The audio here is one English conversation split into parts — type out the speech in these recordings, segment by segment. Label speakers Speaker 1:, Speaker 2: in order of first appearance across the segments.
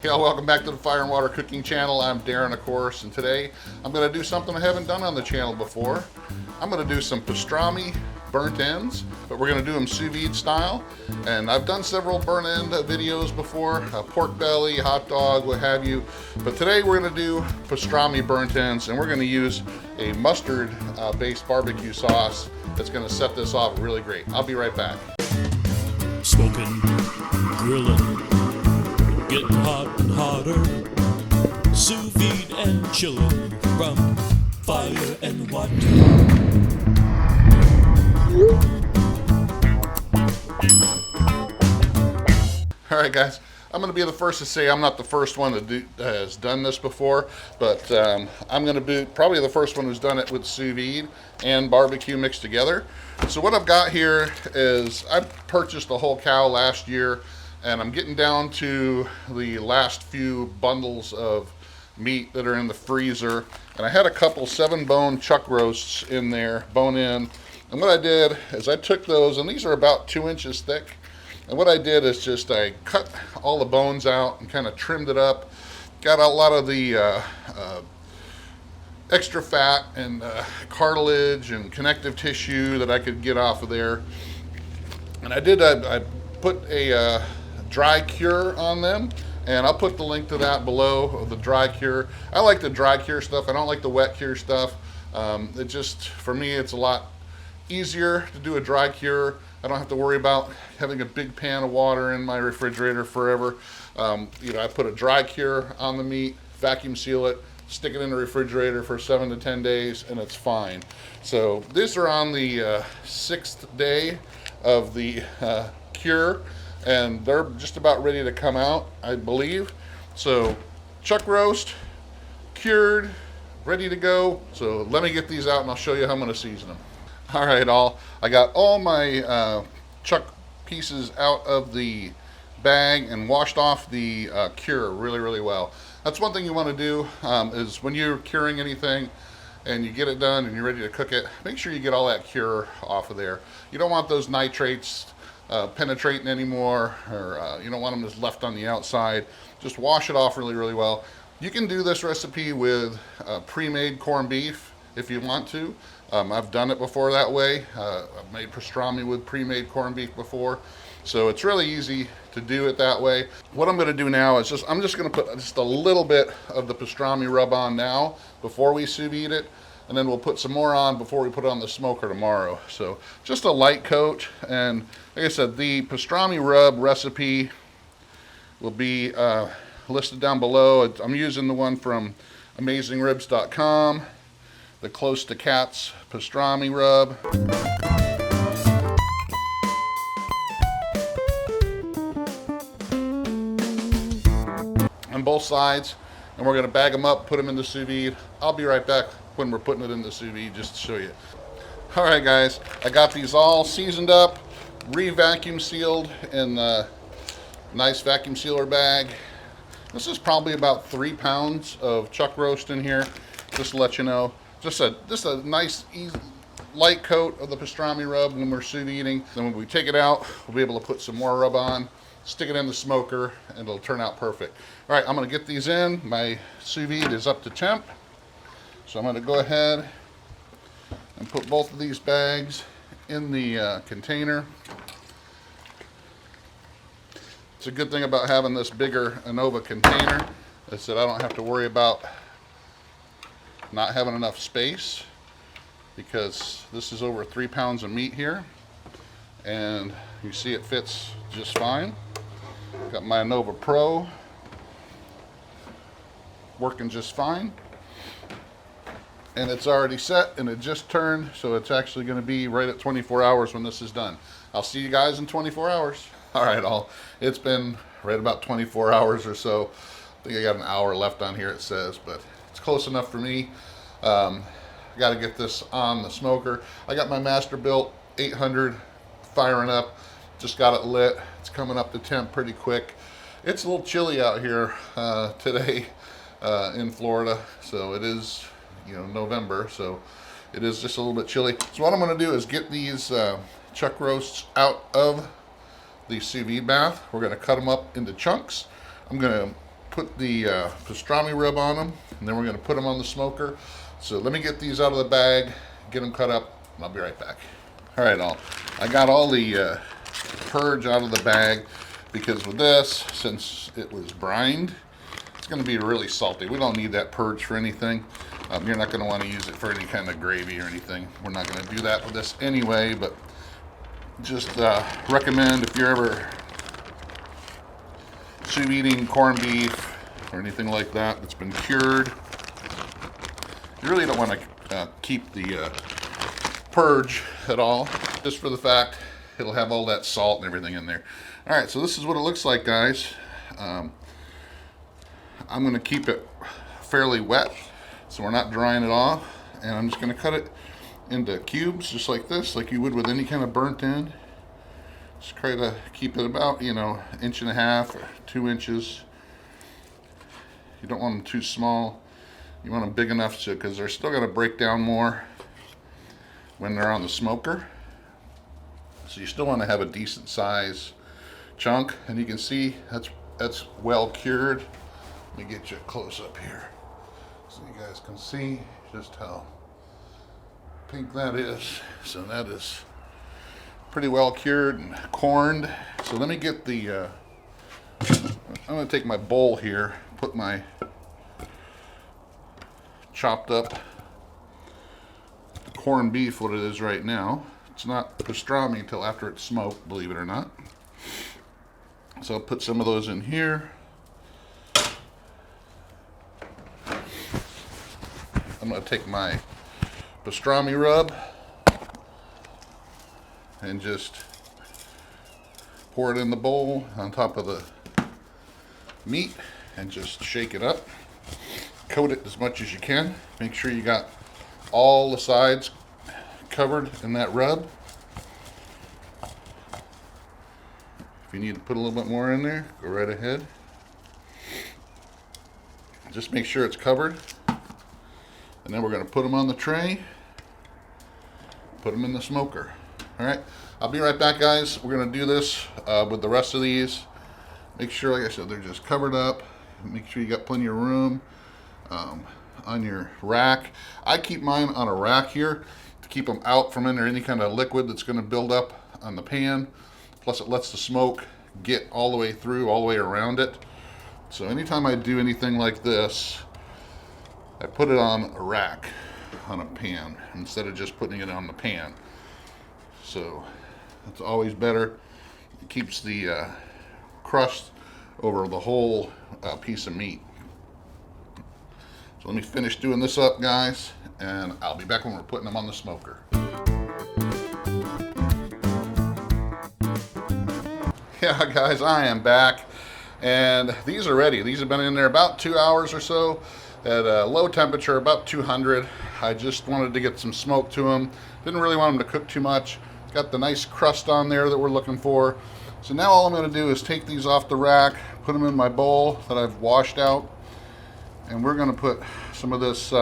Speaker 1: Yeah, welcome back to the Fire and Water Cooking Channel. I'm Darren, of course, and today I'm going to do something I haven't done on the channel before. I'm going to do some pastrami burnt ends, but we're going to do them sous vide style. And I've done several burnt end videos before, pork belly, hot dog, what have you. But today we're going to do pastrami burnt ends, and we're going to use a mustard-based barbecue sauce that's going to set this off really great. I'll be right back.
Speaker 2: Smoking, grilling, getting hot and hotter, sous vide and chilling from fire and water.
Speaker 1: All right, guys, I'm going to be the first to say I'm not the first one that has done this before, but I'm going to be probably the first one who's done it with sous vide and barbecue mixed together. So what I've got here is I purchased a whole cow last year, and I'm getting down to the last few bundles of meat that are in the freezer. And I had a couple 7-bone chuck roasts in there, bone in. And what I did is I took those, and these are about 2 inches thick. And what I did is just I cut all the bones out and kind of trimmed it up. Got a lot of the extra fat and cartilage and connective tissue that I could get off of there. And I put a dry cure on them, and I'll put the link to that below, of the dry cure. I like the dry cure stuff. I don't like the wet cure stuff. It just, for me, it's a lot easier to do a dry cure. I don't have to worry about having a big pan of water in my refrigerator forever. I put a dry cure on the meat, vacuum seal it, stick it in the refrigerator for 7 to 10 days, and it's fine. So these are on the 6th day of the cure, and they're just about ready to come out, I believe. So chuck roast, cured, ready to go. So let me get these out and I'll show you how I'm going to season them. All right, I got all my chuck pieces out of the bag and washed off the cure really well. That's one thing you want to do, is when you're curing anything and you get it done and you're ready to cook it, make sure you get all that cure off of there. You don't want those nitrates penetrating anymore, or you don't want them just left on the outside. Just wash it off really well. You can do this recipe with pre-made corned beef if you want to. I've done it before that way. I've made pastrami with pre-made corned beef before, so it's really easy to do it that way. What I'm going to do now is I'm just going to put just a little bit of the pastrami rub on now before we sous vide it, and then we'll put some more on before we put it on the smoker tomorrow. So just a light coat. And like I said, the pastrami rub recipe will be listed down below. I'm using the one from AmazingRibs.com, the Close to Cats pastrami rub. On both sides, and we're going to bag them up, put them in the sous vide. I'll be right back when we're putting it in the sous vide just to show you. All right, guys, I got these all seasoned up, re-vacuum sealed in the nice vacuum sealer bag. This is probably about 3 pounds of chuck roast in here, just to let you know. Just a nice, easy, light coat of the pastrami rub when we're sous videing. Then when we take it out, we'll be able to put some more rub on, stick it in the smoker, and it'll turn out perfect. All right, I'm going to get these in. My sous vide is up to temp, so I'm going to go ahead and put both of these bags in the container. It's a good thing about having this bigger Anova container is that I don't have to worry about not having enough space, because this is over 3 pounds of meat here, and you see it fits just fine. Got my Anova Pro working just fine, and it's already set, and it just turned, so it's actually going to be right at 24 hours when this is done. I'll see you guys in 24 hours. All right, it's been right about 24 hours or so. I think I got an hour left on here, it says, but it's close enough for me. Got to get this on the smoker. I got my Masterbuilt 800 firing up. Just got it lit. It's coming up to temp pretty quick. It's a little chilly out here today in Florida, so it is, November, so it is just a little bit chilly. So what I'm going to do is get these chuck roasts out of the sous vide bath. We're going to cut them up into chunks. I'm going to put the pastrami rub on them, and then we're going to put them on the smoker. So let me get these out of the bag, get them cut up, and I'll be right back. All right, I got all the purge out of the bag, because with this, since it was brined, it's going to be really salty. We don't need that purge for anything. You're not going to want to use it for any kind of gravy or anything. We're not going to do that with this anyway, but just recommend if you're ever sous videing corned beef or anything like that that's been cured, you really don't want to keep the purge at all, just for the fact it'll have all that salt and everything in there. All right, so this is what it looks like, guys. I'm going to keep it fairly wet, so we're not drying it off, and I'm just going to cut it into cubes just like this, like you would with any kind of burnt end. Just try to keep it about, you know, 1.5 inches or 2 inches. You don't want them too small. You want them big enough to, because they're still going to break down more when they're on the smoker. So you still want to have a decent size chunk, and you can see that's well cured. Let me get you a close up here so you guys can see just how pink that is. So that is pretty well cured and corned. So let me get the I'm going to take my bowl here, put my chopped up corned beef, what it is right now. It's not pastrami until after it's smoked, believe it or not. So I'll put some of those in here. I'm going to take my pastrami rub and just pour it in the bowl on top of the meat and just shake it up. Coat it as much as you can. Make sure you got all the sides covered in that rub. If you need to put a little bit more in there, go right ahead. Just make sure it's covered. And then we're going to put them on the tray, put them in the smoker. All right, I'll be right back, guys. We're going to do this with the rest of these. Make sure, like I said, they're just covered up. Make sure you got plenty of room on your rack. I keep mine on a rack here to keep them out from under any kind of liquid that's going to build up on the pan. Plus, it lets the smoke get all the way through, all the way around it. So anytime I do anything like this, I put it on a rack, on a pan, instead of just putting it on the pan. So that's always better. It keeps the crust over the whole piece of meat. So let me finish doing this up, guys, and I'll be back when we're putting them on the smoker. Yeah, guys, I am back, and these are ready. These have been in there about 2 hours or so at a low temperature, about 200. I just wanted to get some smoke to them. Didn't really want them to cook too much. Got the nice crust on there that we're looking for. So now all I'm going to do is take these off the rack, put them in my bowl that I've washed out, and we're going to put some of this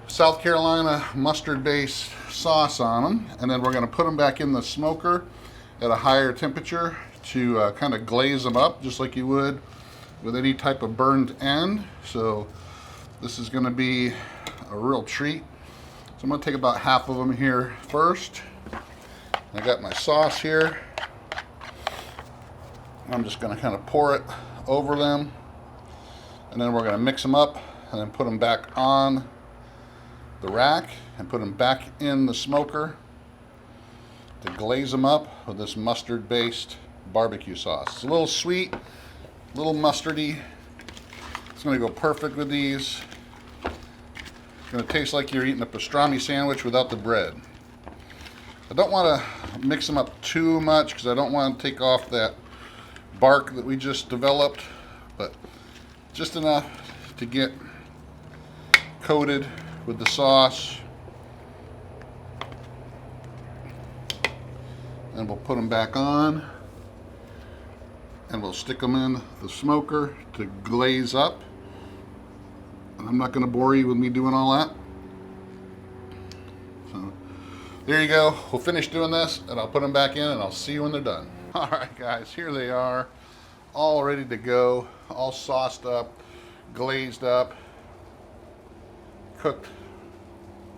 Speaker 1: South Carolina mustard-based sauce on them, and then we're going to put them back in the smoker at a higher temperature to kind of glaze them up, just like you would with any type of burned end. So this is going to be a real treat. So I'm going to take about half of them here first. I got my sauce here. I'm just going to kind of pour it over them, and then we're going to mix them up and then put them back on the rack and put them back in the smoker to glaze them up with this mustard-based barbecue sauce. It's a little sweet, a little mustardy. It's going to go perfect with these. It's going to taste like you're eating a pastrami sandwich without the bread. I don't want to mix them up too much because I don't want to take off that bark that we just developed, but just enough to get coated with the sauce. And we'll put them back on, and we'll stick them in the smoker to glaze up. And I'm not going to bore you with me doing all that. So there you go. We'll finish doing this, and I'll put them back in, and I'll see you when they're done. All right, guys, here they are. all ready to go, all sauced up, glazed up, cooked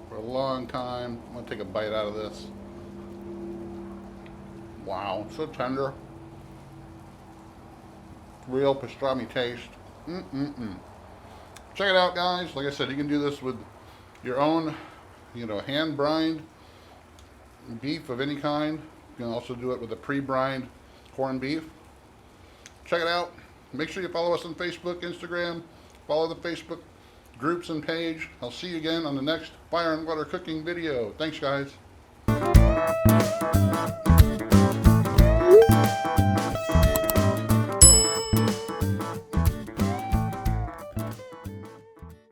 Speaker 1: for a long time. I'm gonna take a bite out of this. Wow, so tender. Real pastrami taste. Check it out, guys. Like I said, you can do this with your own, hand brined beef of any kind. You can also do it with a pre-brined corned beef. Check it out. Make sure you follow us on Facebook, Instagram. Follow the Facebook groups and page. I'll see you again on the next Fire and Water cooking video. Thanks, guys.